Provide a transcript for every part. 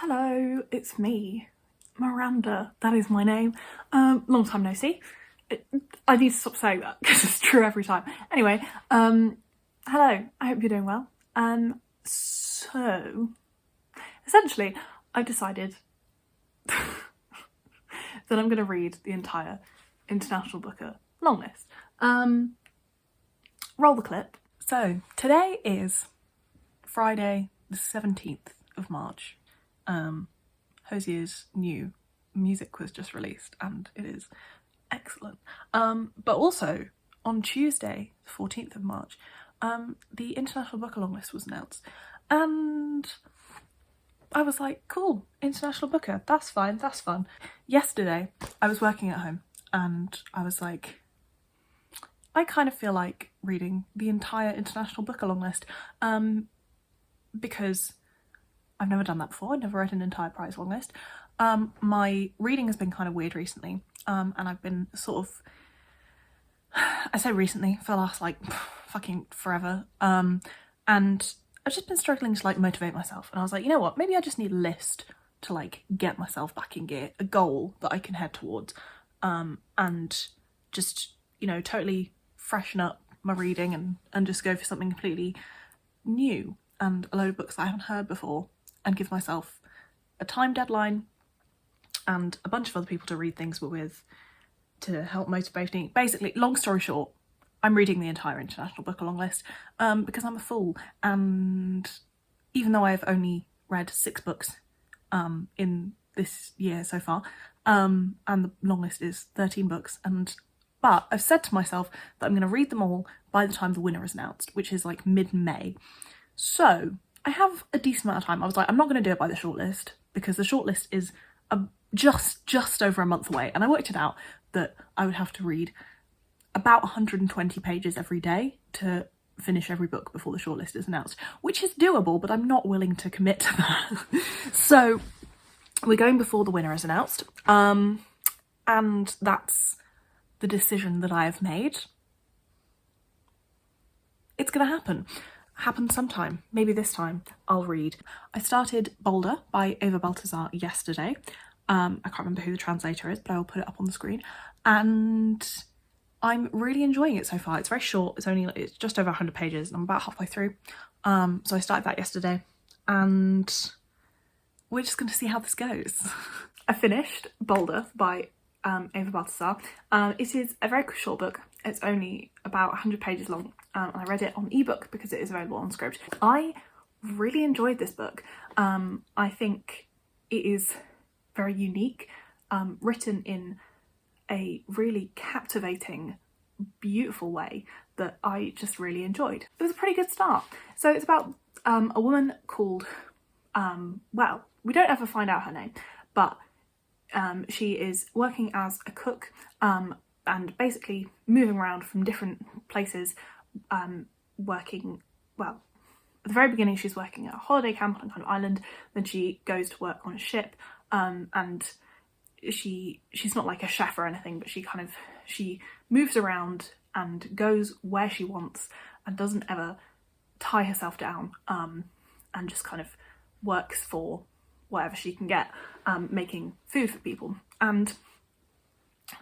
Hello, it's me, Miranda. That is my name. Long time no see. I need to stop saying that because it's true every time. Anyway, hello. I hope you're doing well. So essentially, I've decided that I'm going to read the entire International Booker long list. Roll the clip. So today is Friday, the 17th of March. Hosier's new music was just released and it is excellent. But also on Tuesday, the 14th of March, the International Booker long list was announced, and I was like, cool, International Booker, that's fine, that's fun. Yesterday, I was working at home and I was like, I kind of feel like reading the entire International Booker long list, because I've never done that before. I've never read an entire prize long list. My reading has been kind of weird recently, and I've been sort of, I say recently, for the last like fucking forever, and I've just been struggling to like motivate myself, and I was like, you know what, maybe I just need a list to like get myself back in gear, a goal that I can head towards, and just, you know, totally freshen up my reading and just go for something completely new and a load of books that I haven't heard before, and give myself a time deadline and a bunch of other people to read things with to help motivate me. Basically, long story short, I'm reading the entire International Booker long list because I'm a fool, and even though I've only read 6 books in this year so far, and the long list is 13 books, but I've said to myself that I'm going to read them all by the time the winner is announced, which is like mid-May. So I have a decent amount of time. I was like, I'm not going to do it by the shortlist because the shortlist is just over a month away, and I worked it out that I would have to read about 120 pages every day to finish every book before the shortlist is announced, which is doable, but I'm not willing to commit to that. So we're going before the winner is announced, and that's the decision that I have made. It's gonna happen sometime. Maybe this time I'll read. I started Boulder by Baltasar yesterday. I can't remember who the translator is, but I will put it up on the screen, and I'm really enjoying it so far. It's very short. It's just over 100 pages, and I'm about halfway through. So I started that yesterday, and we're just going to see how this goes. I finished Boulder by Baltasar. It is a very short book. It's only about 100 pages long. I read it on ebook because it is available on Scribd. I really enjoyed this book. I think it is very unique, written in a really captivating, beautiful way that I just really enjoyed. It was a pretty good start. So it's about a woman called, well, we don't ever find out her name, but she is working as a cook, and basically moving around from different places, working, well, at the very beginning she's working at a holiday camp on a kind of island, then she goes to work on a ship, and she's not like a chef or anything, but she moves around and goes where she wants and doesn't ever tie herself down, and just kind of works for whatever she can get, making food for people. And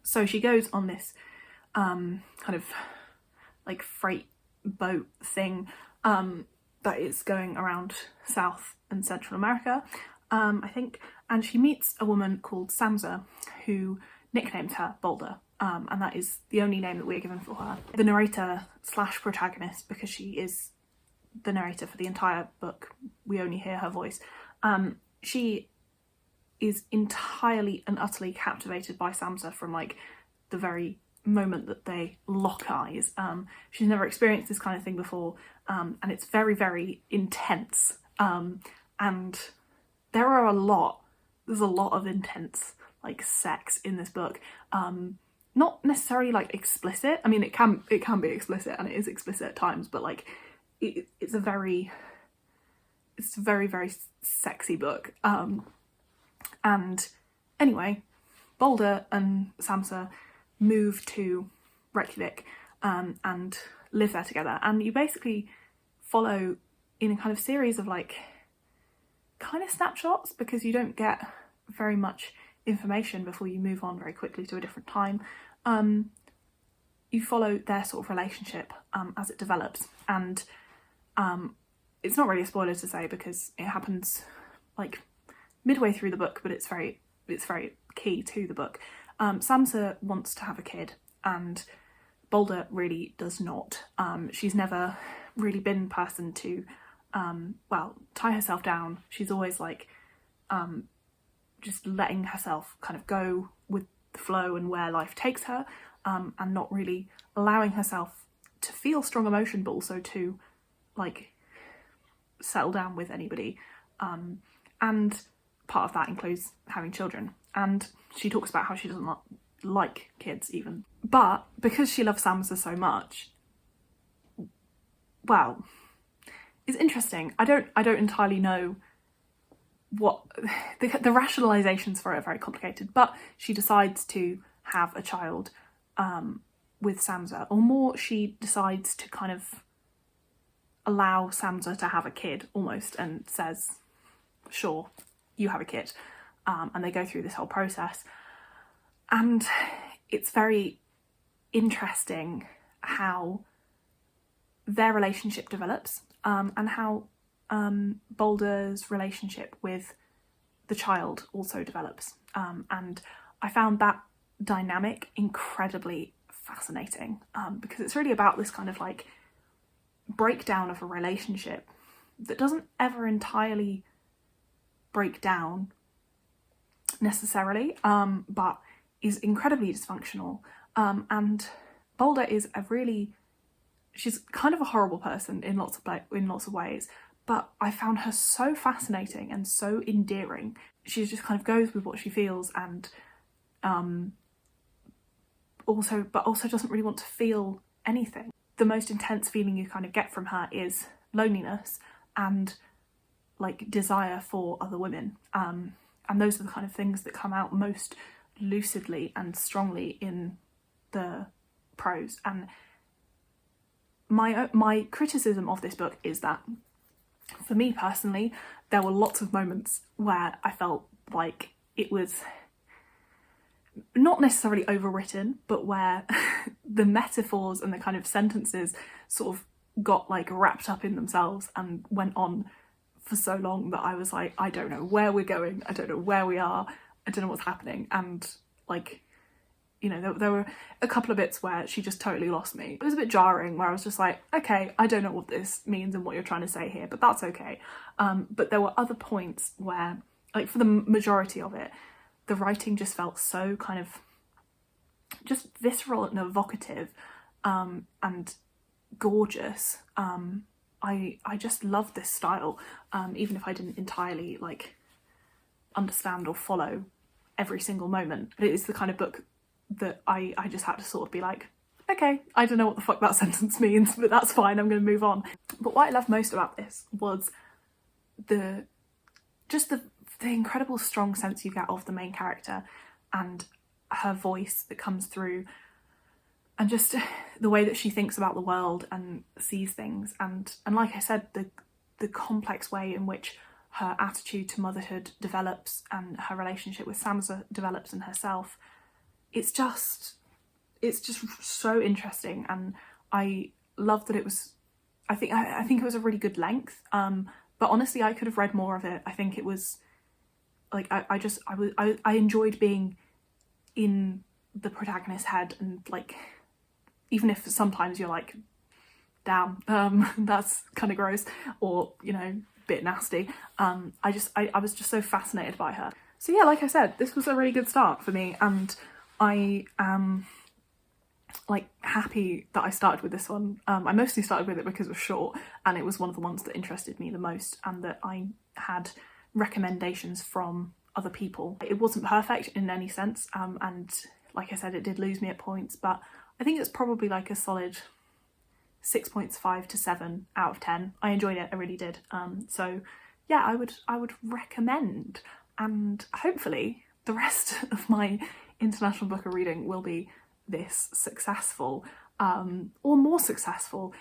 so she goes on this kind of like freight boat thing that is going around South and Central America, I think, and she meets a woman called Sanches who nicknames her Boulder, and that is the only name that we're given for her. The narrator slash protagonist, because she is the narrator for the entire book, we only hear her voice. She is entirely and utterly captivated by Sanches from like the very moment that they lock eyes. She's never experienced this kind of thing before, and it's very, very intense. And there's a lot of intense like sex in this book. Not necessarily like explicit. I mean, it can be explicit, and it is explicit at times, but like it's a very, very sexy book. And anyway, Boulder and Sanches move to Reykjavik, and live there together, and you basically follow in a kind of series of like kind of snapshots because you don't get very much information before you move on very quickly to a different time. You follow their sort of relationship as it develops, and it's not really a spoiler to say because it happens like midway through the book, but it's very key to the book. Sansa wants to have a kid and Boulder really does not. She's never really been the person to tie herself down. She's always like just letting herself kind of go with the flow and where life takes her, and not really allowing herself to feel strong emotion, but also to like settle down with anybody. And part of that includes having children. And she talks about how she doesn't like kids even. But because she loves Sansa so much, well, it's interesting. I don't entirely know what the rationalizations for it are very complicated, but she decides to have a child with Sansa, or more, she decides to kind of allow Sansa to have a kid almost, and says, sure, you have a kid. And they go through this whole process, and it's very interesting how their relationship develops, and how Boulder's relationship with the child also develops, and I found that dynamic incredibly fascinating, because it's really about this kind of like breakdown of a relationship that doesn't ever entirely break down necessarily, but is incredibly dysfunctional, and Boulder is she's kind of a horrible person in lots of ways, but I found her so fascinating and so endearing. She just kind of goes with what she feels, and also doesn't really want to feel anything. The most intense feeling you kind of get from her is loneliness and like desire for other women, and those are the kind of things that come out most lucidly and strongly in the prose. And my criticism of this book is that, for me personally, there were lots of moments where I felt like it was not necessarily overwritten, but where the metaphors and the kind of sentences sort of got like wrapped up in themselves and went on for so long that I was like, I don't know where we're going, I don't know where we are, I don't know what's happening. And like, you know, there were a couple of bits where she just totally lost me. It was a bit jarring, where I was just like, okay, I don't know what this means and what you're trying to say here, but that's okay. But there were other points where, like for the majority of it, the writing just felt so kind of just visceral and evocative, and gorgeous. I just loved this style, even if I didn't entirely like understand or follow every single moment. It is the kind of book that I just had to sort of be like, okay, I don't know what the fuck that sentence means, but that's fine, I'm going to move on. But what I loved most about this was the incredible strong sense you get of the main character and her voice that comes through, and just the way that she thinks about the world and sees things, and like I said, the complex way in which her attitude to motherhood develops and her relationship with Sansa develops and herself. It's just so interesting, and I love that it was, I think it was a really good length, but honestly I could have read more of it. I think it was like, I enjoyed being in the protagonist's head, and like, even if sometimes you're like, damn, that's kind of gross, or, you know, a bit nasty, I was just so fascinated by her. So yeah, like I said, this was a really good start for me, and I am like happy that I started with this one. I mostly started with it because it was short, and it was one of the ones that interested me the most, and that I had recommendations from other people. It wasn't perfect in any sense, and like I said, it did lose me at points, but I think it's probably like a solid 6.5 to 7 out of 10. I enjoyed it, I really did. So yeah, I would recommend, and hopefully the rest of my international book of reading will be this successful, or more successful.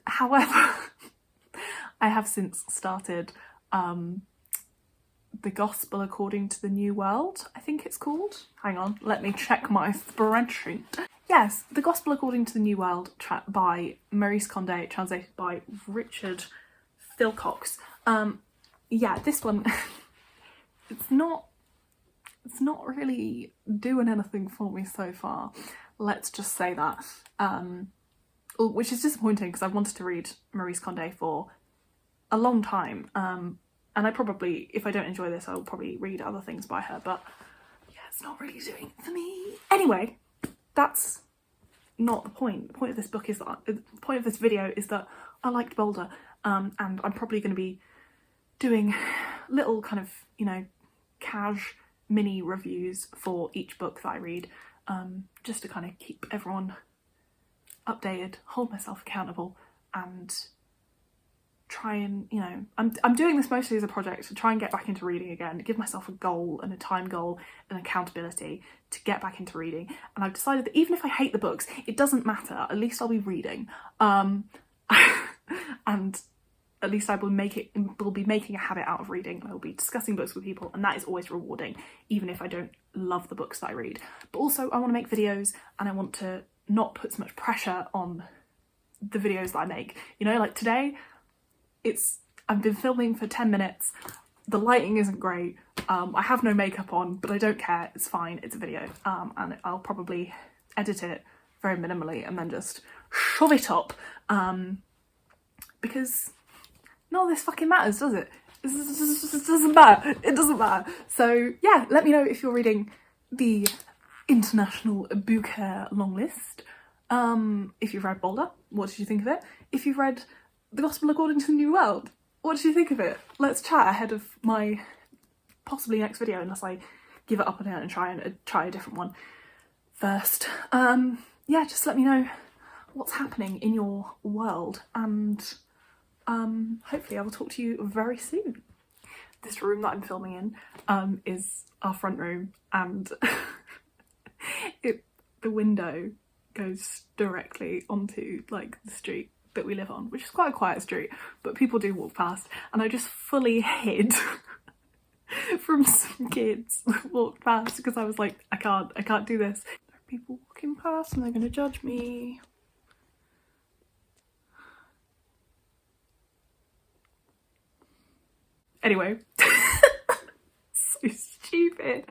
However, I have since started The Gospel According to the New World, I think it's called. Hang on, let me check my spreadsheet. Yes, The Gospel According to the New World by Maurice Condé, translated by Richard Philcox. Yeah, this one, it's not really doing anything for me so far. Let's just say that. Which is disappointing because I wanted to read Maurice Condé for a long time. And I probably, if I don't enjoy this, I'll probably read other things by her, but yeah, it's not really doing it for me. Anyway, that's not the point. The point of this book is that, the point of this video is that I liked Boulder, and I'm probably going to be doing little kind of, you know, cash mini reviews for each book that I read, just to kind of keep everyone updated, hold myself accountable, and try and, you know, I'm doing this mostly as a project to try and get back into reading again, to give myself a goal and a time goal and accountability to get back into reading. And I've decided that even if I hate the books, it doesn't matter, at least I'll be reading. And at least I will be making a habit out of reading, and I will be discussing books with people, and that is always rewarding, even if I don't love the books that I read. But also I want to make videos, and I want to not put so much pressure on the videos that I make. You know, like today, I've been filming for 10 minutes, the lighting isn't great, I have no makeup on, but I don't care, it's fine, it's a video, and I'll probably edit it very minimally and then just shove it up, because none of this fucking matters, does it? It doesn't matter, it doesn't matter. So yeah, let me know if you're reading the International Bouquet long list. If you've read Boulder, what did you think of it? If you've read The Gospel According to the New World, what did you think of it? Let's chat ahead of my possibly next video, unless I give it up on it and try a different one first. Yeah, just let me know what's happening in your world, and hopefully I will talk to you very soon. This room that I'm filming in is our front room, and the window goes directly onto like the street that we live on, which is quite a quiet street, but people do walk past, and I just fully hid from some kids that walked past because I was like, I can't do this. There are people walking past and they're gonna judge me. Anyway, so stupid.